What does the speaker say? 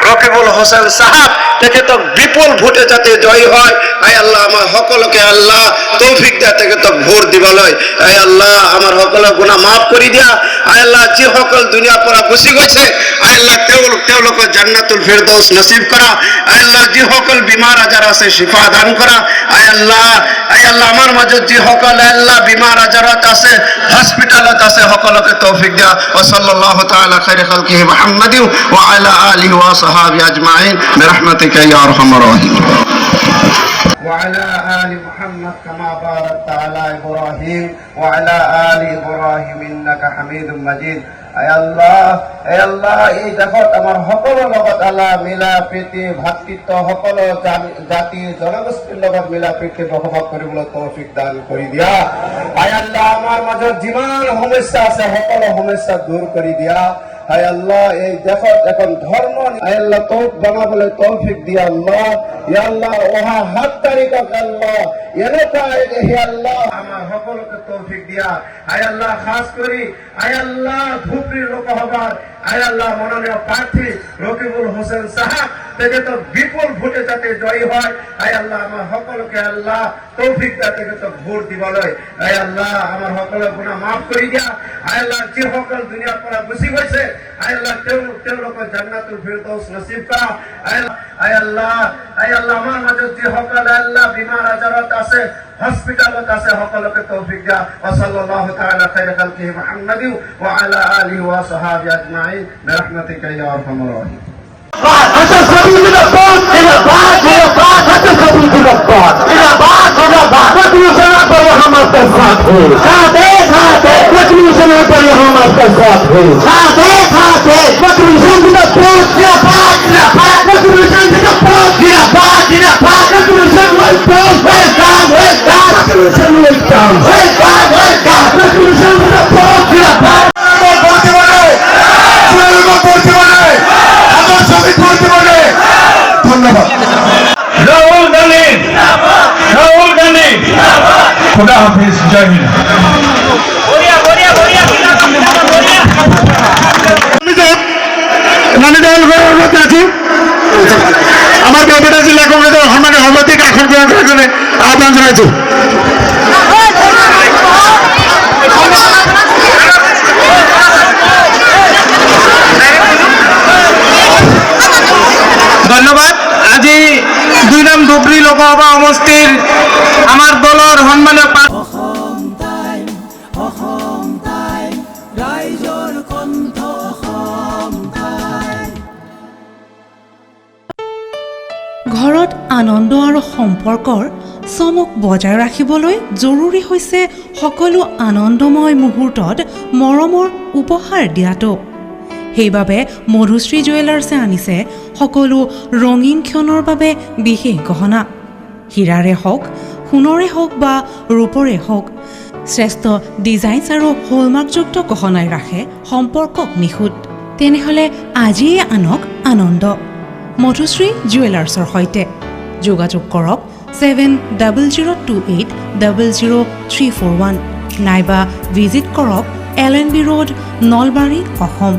রকিবুল হোসেন সাহাব তেখেতক বিপুল ভোটে যাতে জয়ী হয়, আয় আল্লাহ আমার সকলকে আল্লাহ তৌফিক দিয়া তেখেতক ভোট দিবলৈ। আয় আল্লাহ আমার সকলের গুনাহ মাফ কৰি দিয়া। আয় আল্লাহ যি সকল দুনিয়া পৰা গুচি গৈছে, আয় আল্লাহ তেওঁলোকক জান্নাতুল ফিরদৌস নসিব কৰা। আয় আল্লাহ যি সকল বিমার আজার আছে শিফা দান কৰা। আয় আল্লাহ আমার মাজত যি সকল আল্লাহ বিমার আজারত আছে, হসপিটালত আছে, সকলকে তৌফিক দিয়া। ওয়া সাল্লাল্লাহু তাআলা খাইরে খালকিহি মুহাম্মাদিন ওয়া আলা আলিহি ওয়া সাহাবি আজমাইন বিরহমাতিকা ইয়া আরহামার রাহিম। وعلى آل محمد كما باركت على إبراهيم وعلى آل إبراهيم إنك حميد مجيد। আয় আল্লাহ এই দেশত আমাৰ সকলো লগত আল্লাহ মিলা প্ৰীতি ভাতৃত্ব সকলো জাতি জনগোষ্ঠীৰ লগত মিলা প্ৰীতি বসবাস কৰিবলৈ তৌফিক দান কৰি দিয়া। আয় আল্লাহ আমাৰ মাজত যিমান সমস্যা আছে সকলো সমস্যা দূৰ কৰি দিয়া। আয় আল্লাহ এই দেশত এখন ধৰ্ম আয় আল্লাহ বনাবলৈ তৌফিক দিয়া আল্লাহ। ইয়া আল্লাহ অহা 7 তাৰিখত আল্লাহ এনেকুৱা হে আল্লাহ আমাৰ সকলোকে তৌফিক দিয়া। আয় আল্লাহ খাস কৰি আয় আল্লাহ ধুবড়ী লোকসভাৰ আয় আল্লাহ মনোনীয় প্রার্থী রকিবুল হোসেন সাহাব তেখেতক বিপুল ভোটে যাতে জয়ী হয়, আয় আল্লাহ আমার সকলকে আল্লাহ তৌফিক দিয়া তেখেতক ভোট দিবলৈ। আয় আল্লাহ আমার সকলের গুনাহ মাফ কৰি দিয়া। আয় আল্লাহ যি সকল দুনিয়াৰ পৰা গুচি গৈছে, আয় আল্লাহ তেওঁলোকক জান্নাতুল ফিরদৌস নসিব কৰা। আয় আল্লাহ আমার মাজত যি সকল আল্লাহ বিমার আজারত আছে, হসপিটালত আছে, সকলকে তৌফিক দিয়া। ওয়া সাল্লাল্লাহু তাআলা খাইরে খালকিহি মুহাম্মাদিন ওয়া আলা আলিহি ওয়া সাহাবি আজমাইন বিরহমাতিকা ইয়া আরহামার রাহিম। রাহুল গান্ধী খুদা হাফিজ, জয় হিন্দ। আমার বরপেটা জেলা কংগ্রেসের সম্মানের সভাপতিক আসন গ্রহণ করার জন্য আহ্বান জানাইছি। ধন্যবাদ। আজি 2 নং ধুবড়ী লোকসভা সমষ্টিৰ আমাৰ দলৰ সন্মানীয় ঘৰত আনন্দ আৰু সম্পৰ্কৰ চমক বজাই ৰাখিবলৈ জৰুৰী হৈছে সকলো আনন্দময় মুহূৰ্তত মৰমৰ উপহাৰ দিয়াটো। সেইবাবে মধুশ্ৰী জুৱেলাৰ্ছে আনিছে সকলো ৰঙীন ক্ষণৰ বাবে বিশেষ গহনা। হীৰাৰে হওক, সোণৰে হওক বা ৰূপৰে হওক, শ্ৰেষ্ঠ ডিজাইনছ আৰু হলমাৰ্কযুক্ত গহনাই ৰাখে সম্পৰ্কক নিখুঁত। তেনেহ'লে আজিয়ে আনক আনন্দ মধুশ্ৰী জুৱেলাৰ্ছৰ সৈতে। যোগাযোগ কৰক 7028000341 নাইবা ভিজিট কৰক LNB ৰোড, নলবাৰী, অসম।